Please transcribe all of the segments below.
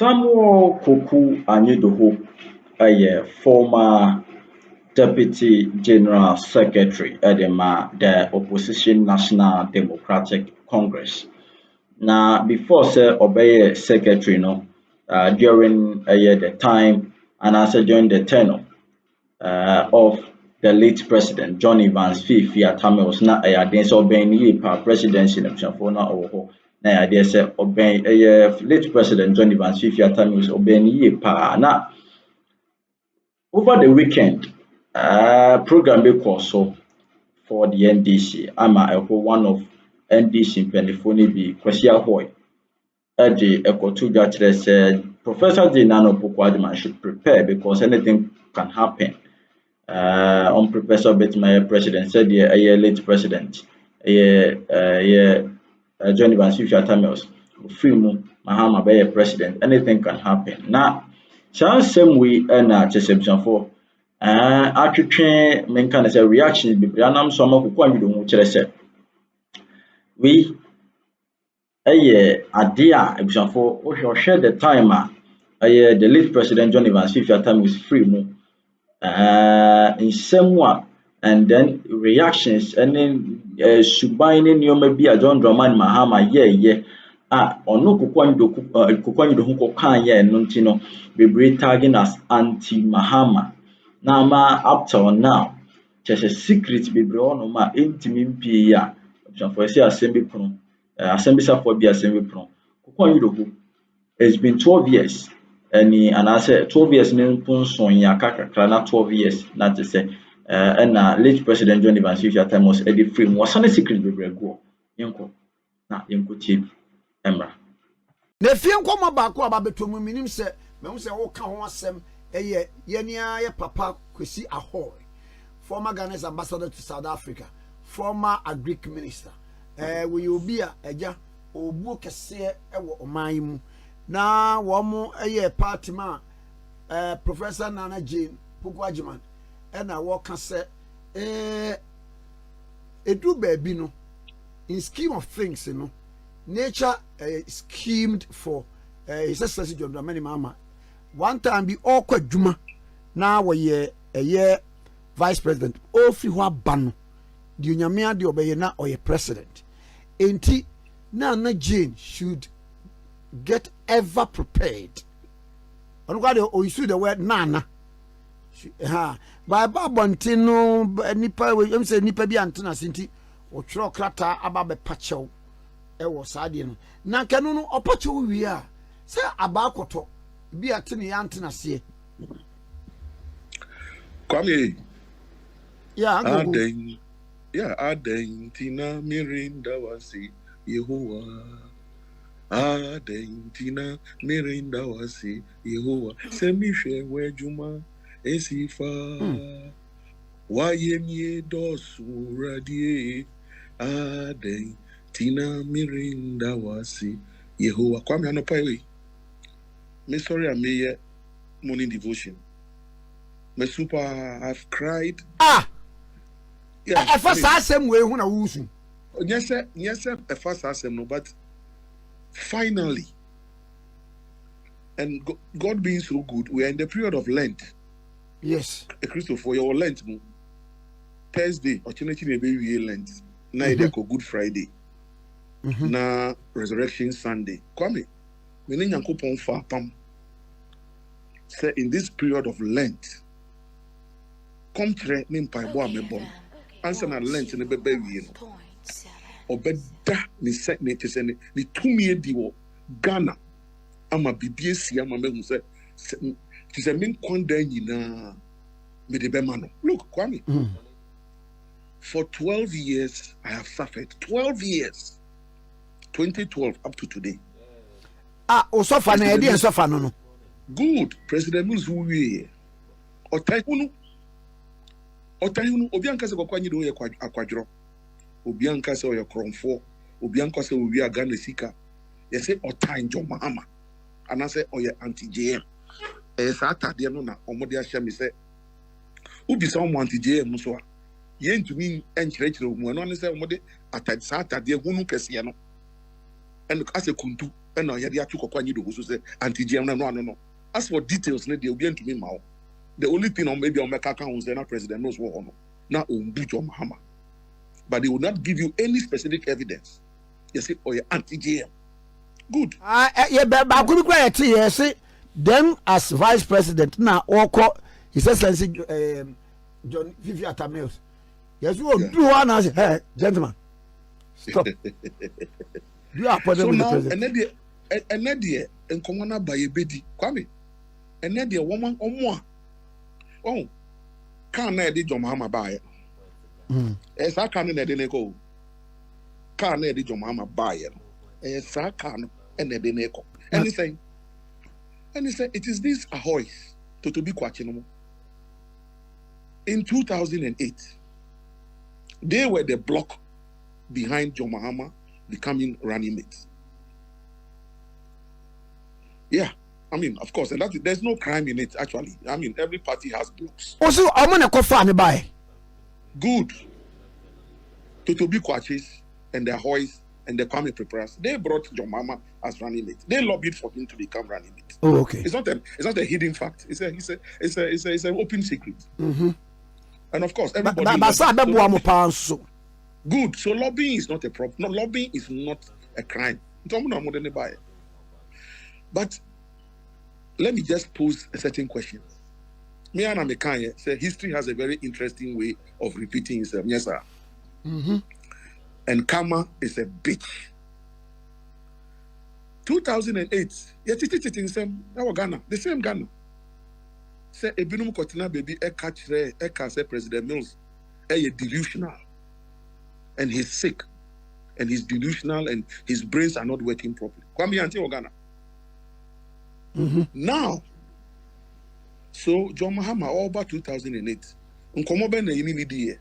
Samuel Koku Anyidoho, a former Deputy General Secretary at the Opposition National Democratic Congress. Now, before say obey secretary, during the time and also during the tenure of the late president John Evans Fifi Atame was not a den so ben ye pa presidency na bishafo na owo na ya dey say oben late president John Evans Fifi Atame was oben ye pa na over the weekend program be so for the NDC ama one of NDC mpanyifo bi Kwesi Ahoy the ekotu dwa said Professor Dinano Pokwadman should prepare because anything can happen. On Professor Betmaya president said a late president John Evans Fifi Atame film Mahama be president, anything can happen. Now same way na chesebsan for atwetwe menka na say reaction be anam so amakoko Anyidoho kire say we ade a ebusafo o share the time the late president John Evans Fifi Atame was free mu in somewhat and then reactions and then suban ni nyoma bi a John Dramani Mahama ono Koku Anyidoho ko kan no ntino bebre tagging as anti Mahama na ma up till now just a secret bebre ono ma intimi mpi ya for say assembly prono assembly support be assembly prono Koku Anyidoho it's been 12 years and I say 12 years npo son ya kakra na 12 years na to say and late president John Evans Fifi Atame was a free was on secret bebre go yenko na yenko tie Emra. Ne fie nkoma baako ababeto mu minim se mehu se wo ka ho asem eye ye papa Kwesi Ahoy, former Ghana's ambassador to South Africa, former agric minister. We will be eja obu kese ewo oman mu na wo mo eye party ma Professor Nana Jane Pukwajiman na wo ka se edu baabi no in scheme of things nature schemed for his excellency John Dramani Mahama one time be all kwadwuma na we ye vice president ofi ho abano di onyame de obeye na oye president enti na Jane should get ever prepared onugwa de o use the word nana by babantino nipa we say nipa bi antena senti o twro krata aba be pachew ewo saade no na kanu no opocho wi a se abakoto bi atene ya antena se Kwame aden aden tina mirinda wasi Yehowa aden tina mirinda wasi Yehowa semihwe wejuma esifa wayemie dosu radie aden tina mirinda wasi Yehowa. Kwame anopai me sorry I may morning devotion. Me super I've cried. Yeah, first asem we hu na wusu. Yes sir, first asem no, but finally, and God being so good, we are in the period of Lent. Yes. Christopher, your Lent Thursday, or baby Lent. Na Good Friday. Na Resurrection Sunday. Kwame, me ne Nyankopon fa pam. Say in this period of Lent, come tre me mpaibo amebom. Answer na Lent ne bebe wie no. Obeda ni set ne tese ne tumi edi wo Ghana ama bibie si ama mehu say tese me kwanda nyina me de be ma no. Look, Kwame. For 12 years I have suffered. 12 years. 2012 up to today. O sofa na edi en sofa no. Good. President Muzu we. Otahunu obi anka se Koku Anyidoho ye akwadro. Obi anka se oye kronfo. Obi anka se owi Ghana sika. Ye say Otan John Mahama. Ana se oye anti JM. Sa atade no na omode ahia me se obi se omo anti JM so a ye ntumi enkyerechire omu no ne se omode atade sa atade hunu kese no. And as a kuntu And now you took Anyidoho who say anti-GM no. As for details, they'll be into me now. The only thing on maybe on my account is that president knows what or no. Now on John Mahama. But they will not give you any specific evidence. You say, oh, you're anti-GM. Good. Yeah, but I couldn't quite say them as vice president now, or he says, John Vivian Tamils. Yes, you will do one as hey, gentlemen. Stop. You are put them so in the now, president. and Nadia and Komana by a bedi, Kwame, and Nadia woman or more. Oh, can't I did John Mahama buy it? As I can't let it go. Can't I did John Mahama buy it? As I can and then echo. And he say, it is this ahoy to be quachino. In 2008, they were the block behind John Mahama becoming running mates. Yeah, I mean, of course, and there's no crime in it, actually. I mean, every party has blocks. Also, I'm going to go for buy. Good. To be Kwachis and the Hoys and the Kwame Preparas, they brought John Mahama as running mate. They lobbied for him to become running mate. Oh, okay. It's not a hidden fact. It's an open secret. And of course, everybody. Good. So lobbying is not a problem. No, lobbying is not a crime. But let me just pose a certain question. Me and Amekanye say history has a very interesting way of repeating itself. Yes, sir. And karma is a bitch. 2008, Ghana, the same Ghana. Say Ebinum Kotina baby say President Mills delusional. And he's sick. And he's delusional and his brains are not working properly. Kwame Anti Ghana. Now, so John Mahama over 2008. Nkomo ben na yini die.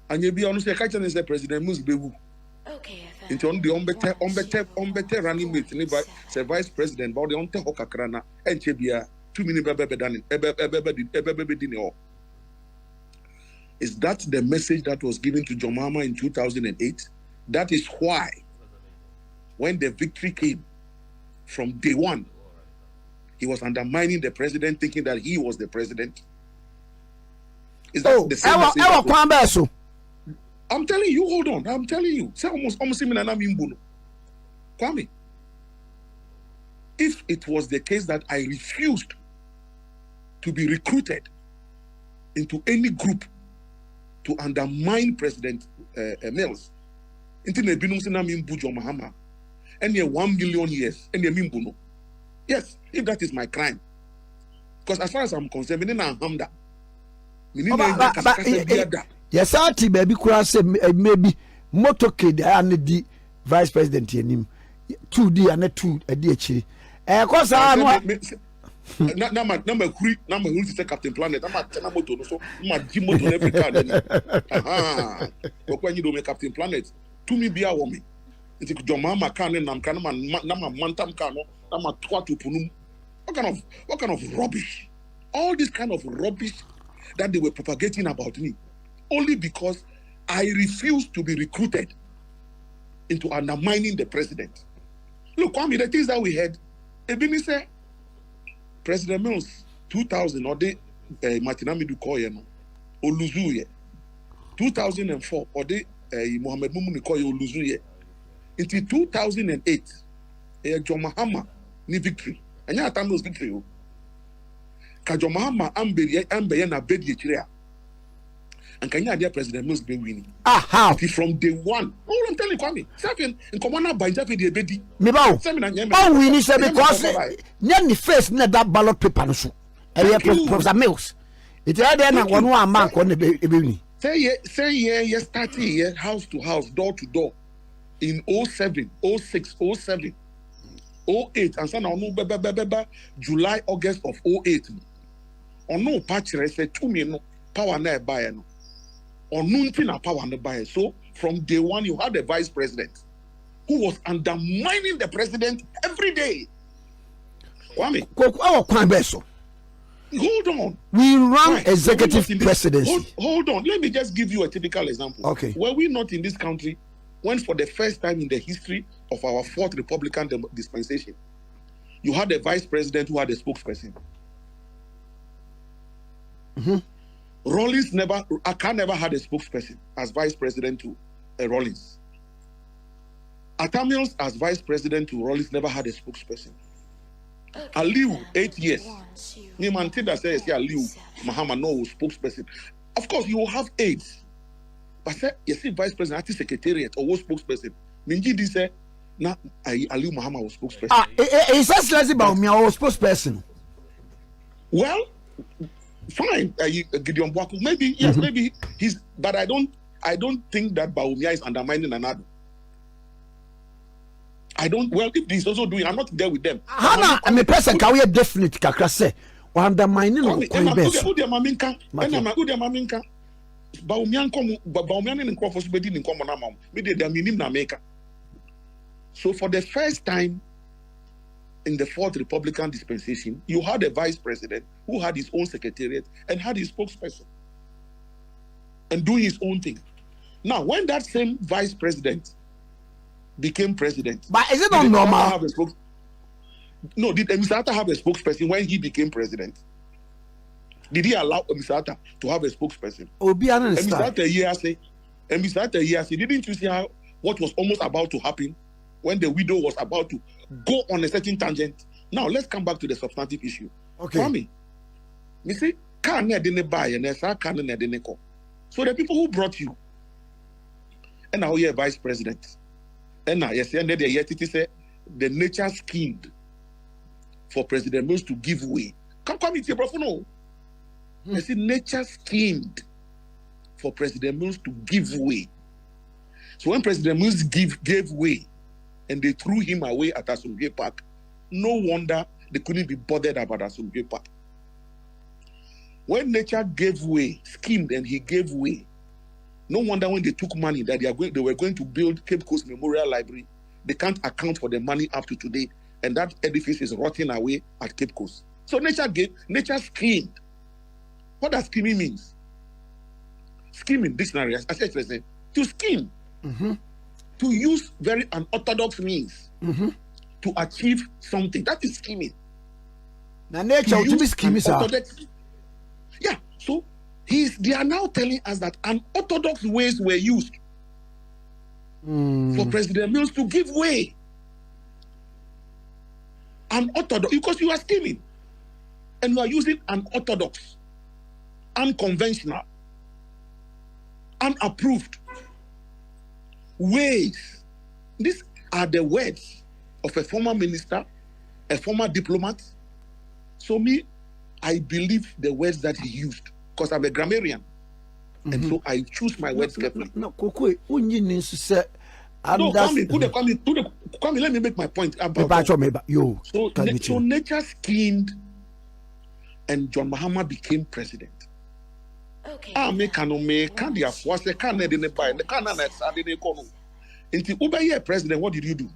Anye bi onu se ka chane se President Mills bewu. Okay. Into on the on running mate ni vice president but the on te hokakra na enche bia 2 minutes bebe dani ebe dini o. Is that the message that was given to John Mahama in 2008? That is why when the victory came from day one, he was undermining the president, thinking that he was the president. Is that the same message? I'm telling you, hold on. I'm telling you. Kwame, if it was the case that I refused to be recruited into any group to undermine President Mills, and 1 million years, yes, if that is my crime. Because as far as I'm concerned, yes, Auntie, baby, could say maybe motorcade and the vice president him 2D and a 2 a DH. Because I know. Number 3, who say Captain Planet. I'm at Tenamoto, so my Jimo to every car. But when you don't make Captain Planet, to me be a woman. It's a Jomama can and Nama Mantam Kano, Nama Twatu Punum. What kind of rubbish? All this kind of rubbish that they were propagating about me, only because I refused to be recruited into undermining the president. Look, Kwame, the things that we had, Ebini said, President Mills, 2000, or the Martinamidu Koyeno, Oluzuye, 2004, or the Mohamed Mumuni Koye Oluzuye, until 2008, John Mahama ni victory. And ya time was victory. Ka John Mahama ambeye na bedi chirea. And can you President Mills be winning? How? From day one. Oh, I'm telling you, Kwame. Seven in Commander by Jaffy the Bedi. Mebao. Oh, we need to because the first net that ballot paper. So, Professor Mills. It's either one mark on the baby. Say, yes, 30 years, house to house, door to door. In 07, 06, 07, 08, and son no July, August of 08. On no patch, I said 2 million power na buy no. On nothing a power na buy. So from day one, you had a vice president who was undermining the president every day. Kwame, hold on. We run executive presidency. Hold on. Let me just give you a typical example. Okay. Were we not in this country when for the first time in the history of our fourth Republican dispensation, you had a vice president who had a spokesperson. Rawlings Aka never had a spokesperson as vice president to Rawlings. Atta Mills as vice president to Rawlings never had a spokesperson. Aliu, 8 years. Nimantinda says, Aliu Mahama no spokesperson. Of course, you will have aides. But say, you see, vice president, secretariat, or spokesperson. Minji di say, na Aliu Mahama was spokesperson. It's just lazy about me, I was spokesperson. Well, fine, Gideon Bwaku. Maybe, yes, maybe he's, but I don't think that Bawumia is undermining another. I don't, well, if he's also doing, I'm not there with them. Hana, I'm a person, can we definitely kakra say, or undermining or coinbase. So for the first time in the fourth Republican dispensation, you had a vice president who had his own secretariat and had his spokesperson and doing his own thing. Now, when that same vice president became president, but is it not normal? No, did Mr. Atta have a spokesperson when he became president? Did he allow Mr. Atta to have a spokesperson? Mr. Atta, didn't you see how what was almost about to happen when the widow was about to go on a certain tangent? Now let's come back to the substantive issue. Okay. Kwame, you see, so the people who brought you, and now you're vice president, and now yes, and they say the nature schemed for President Mills to give way. Come it's your no. I see nature schemed for President Mills to give way. So when President Mills gave way and they threw him away at Asumge Park, no wonder they couldn't be bothered about Asumge Park. When nature gave way, schemed and he gave way, no wonder when they took money that they were going to build Cape Coast Memorial Library, they can't account for the money up to today, and that edifice is rotting away at Cape Coast. So nature schemed. What does scheming means? Scheming dictionary, as I said, to scheme, to use very unorthodox means to achieve something. That is scheming. Now nature to be scheming, sir. Yeah, so they are now telling us that unorthodox ways were used for President Mills to give way. Unorthodox, because you are scheming and you are using unorthodox, unconventional, unapproved ways. These are the words of a former minister, a former diplomat. So I believe the words that he used because I'm a grammarian. And so I choose my words carefully. No, Koku, Kwame, let me make my point about so nature schemed and John Mahama became president. Okay. President, what did you do?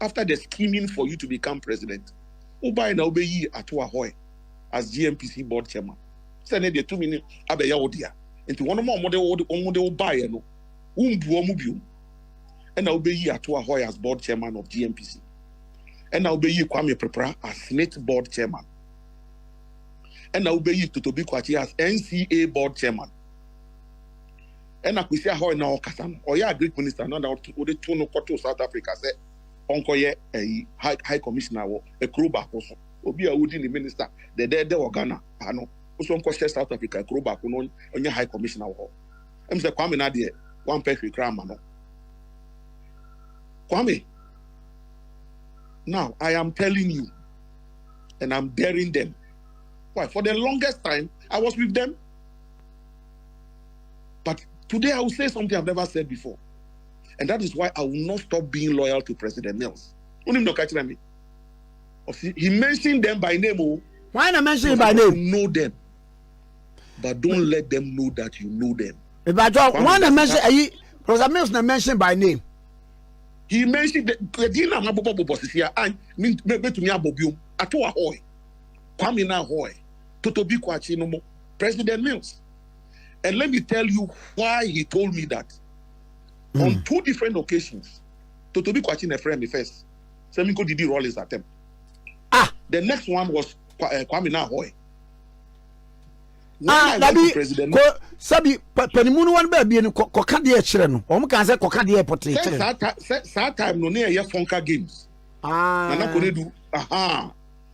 After the scheming for you to become president, Ubai na Ubeyi Atuahoy as GMPC board chairman. Send the 2 million Abeya Odia. Into one more model buy no Umbu and now Ubeyi Atuahoy as board chairman of GMPC. And now Ubeyi Kwame Prepara as Senate board chairman. And now Ubeyi Totobi Kwachi as NCA board chairman. And now we see how now Kasan or ya Greek minister now that the two no South Africa say Uncle ye a high commissioner or a crew back also. Obi a woody minister, the dead Ghana, Pano, also question South Africa, crew back on your high commissioner. I'm saying Kwame Nadia, one perfect grammar. Kwame, now I am telling you, and I'm daring them. Why? For the longest time, I was with them. But today I will say something I've never said before. And that is why I will not stop being loyal to President Mills. He mentioned them by name. Why not mention it by name? You know them. But don't let them know that you know them. Why not mention President Mills not mentioned by name? He mentioned the Dina Mabobo bosses here and me to me abobium Atoa Hoy. Kwamina Hoy. Totobi Kwachi no more. President Mills. And let me tell you why he told me that. On 2 different occasions, Totobi Kwachi na friend me first. So me go Didi Rawlings attempt. The next one was Kwame Nahoy. Labi ko sabi panimu no wan ba bi no koka de kire no o mo kan say koka de airport kire that time no near Fonka games Nana Konedu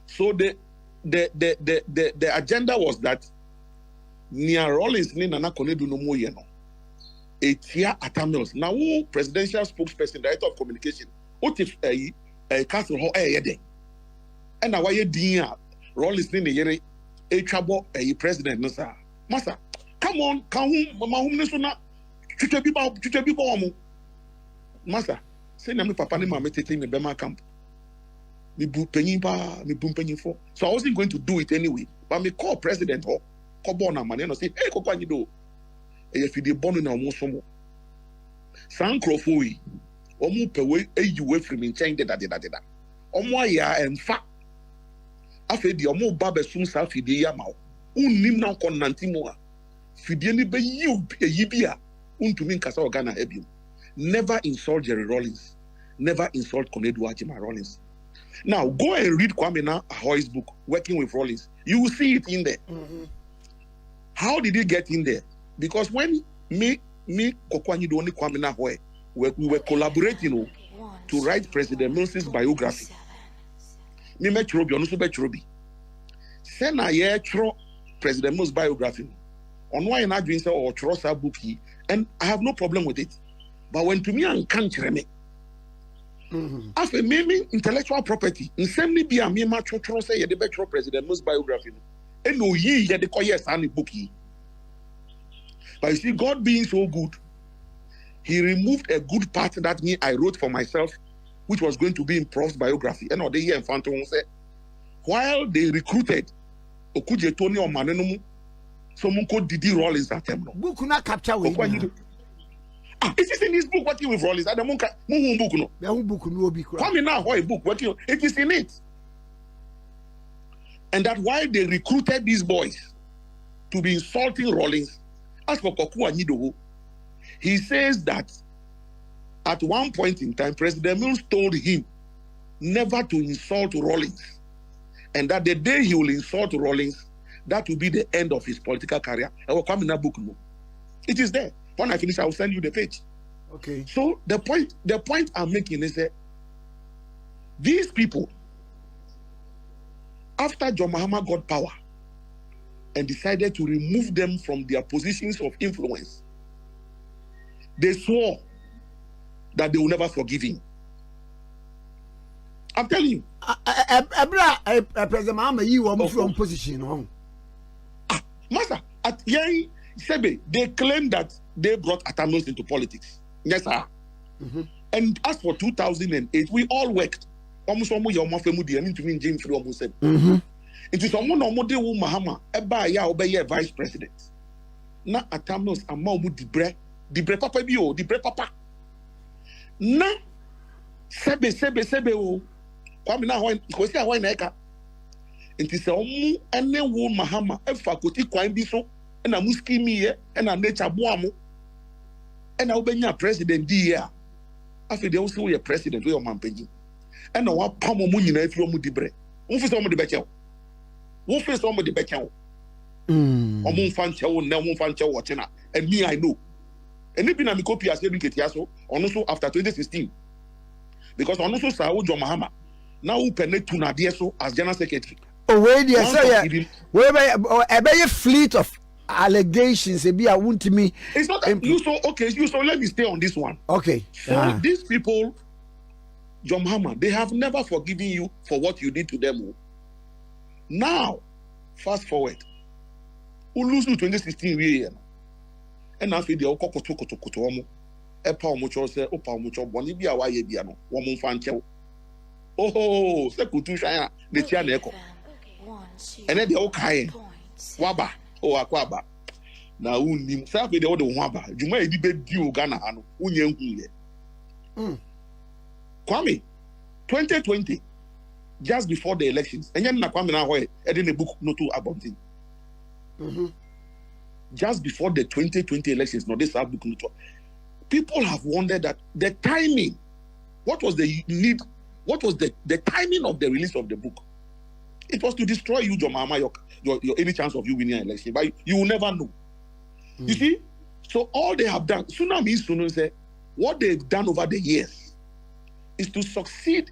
so the agenda was that near Rawlings ni Nana Konedu no mo ye no etia atamils now presidential spokesperson director of communication what if castle ho ye den and na why din Rawlings ni yere a trouble a president, no sir. Master, come on, come home, Nesuna. Master, say, Nami Papa, Mamma, taking the Bema camp. Me boot penny bar, me boom penny for. So I wasn't going to do it anyway. But me call president or Cobona man and say, hey, Koku Anyidoho. If you did born in almost some San Crofui, or move away, you away from me, change that. Omo ya and fact. Afe di omo ba besum sa fidie ya ma unnim na kon nantimo a fidie ni be yi bia untumi nkasa organa ebiem. Never insult Jerry Rawlings, never insult Konedu Ajima Rawlings. Now go and read Kwame Nahoy's book Working with Rawlings, you will see it in there. How did he get in there? Because when me Koku Anyidoho only Kwame Nahoy we were collaborating to write President Mills' biography. Me metrobi onu so betrobi se na ye tro President Mills biography on why na adwin say or tro sa book yi, and I have no problem with it, but when to me an kan kire me after me intellectual property nsem ni bia me ma tro say ye de betro President Mills biography and no yi ye de koye sa ni book yi. But you see, God being so good, he removed a good part that me I wrote for myself, which was going to be in Prof's biography. And all the year in Phantom said, while they recruited Okuje Tony or Manenumu, someone called Didi Rawlings at them. Book na capture we. It is in his book working with Rawlings. I don't book no. The book no be correct. Come now, why book working? It is in it. And that why they recruited these boys to be insulting Rawlings. As for Koku Anyidoho, he says that at one point in time, President Mills told him never to insult Rawlings, and that the day he will insult Rawlings, that will be the end of his political career. I will come in that book. No, it is there. When I finish, I will send you the page. Okay. So the point I'm making is that these people, after John Mahama got power and decided to remove them from their positions of influence, they swore that they will never forgive him. I'm telling you. President Mahama, you are from position. Master, at Yang Sebe, they claim that they brought Atamils into politics. Yes, sir. And as for 2008, we all worked. Almost your mafemu di to mean James Romo said. It is someone or Mode Mahama, Eba ya obey vice president. Na Atamils and Mamu Dibre Papa Bio, Dibre Papa. Na Sebe o Kwame Nahoy Kosi Ahoy Neka. It is a omu ene wo Mahama efa koti kwan bi so na muski miye na nature boamu na obenya president di ya afi de wo se wo president wo mampanyi na wa pamo mu nyina afi omu dibre wo fi so omu de beche wo fi so omu de beche wo omu mfa nche wo na omu mfa nche wo chena, and me I know. And it been a copy as Ketiaso, also after 2016. Because also Sao John Mahama now who permit to Nadieso as General Secretary. Oh, wait, yes, sir. A fleet of allegations, a be a wound to me. It's not you so okay, you so let me stay on this one. Okay. So these people, John Mahama, they have never forgiven you for what you did to them. Now, fast forward. Who lose to 2016 year? And after the Kokoto omo epa omucho se opa omucho boni bia wa ye bia no wo mo fa nche oh se kutu hwan a de tia na eko ene de o kai waba o akwaba na unnim sa after the wo de ho aba djuma edi be di o Ghana ha no unye nhu ye Kwame 2020 just before the elections enye na Kwame Nahoy e de ne book no to abontin just before the 2020 elections, no, this book. People have wondered that the timing What was the need? What was the timing of the release of the book? It was to destroy you, John Mahama, your any chance of you winning an election, but you will never know. You see? So all they have done, Suna means Sunu say, what they've done over the years is to succeed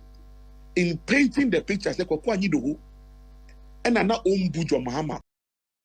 in painting the picture, say, Koku Anyidoho, and Nana Ombu John Mahama.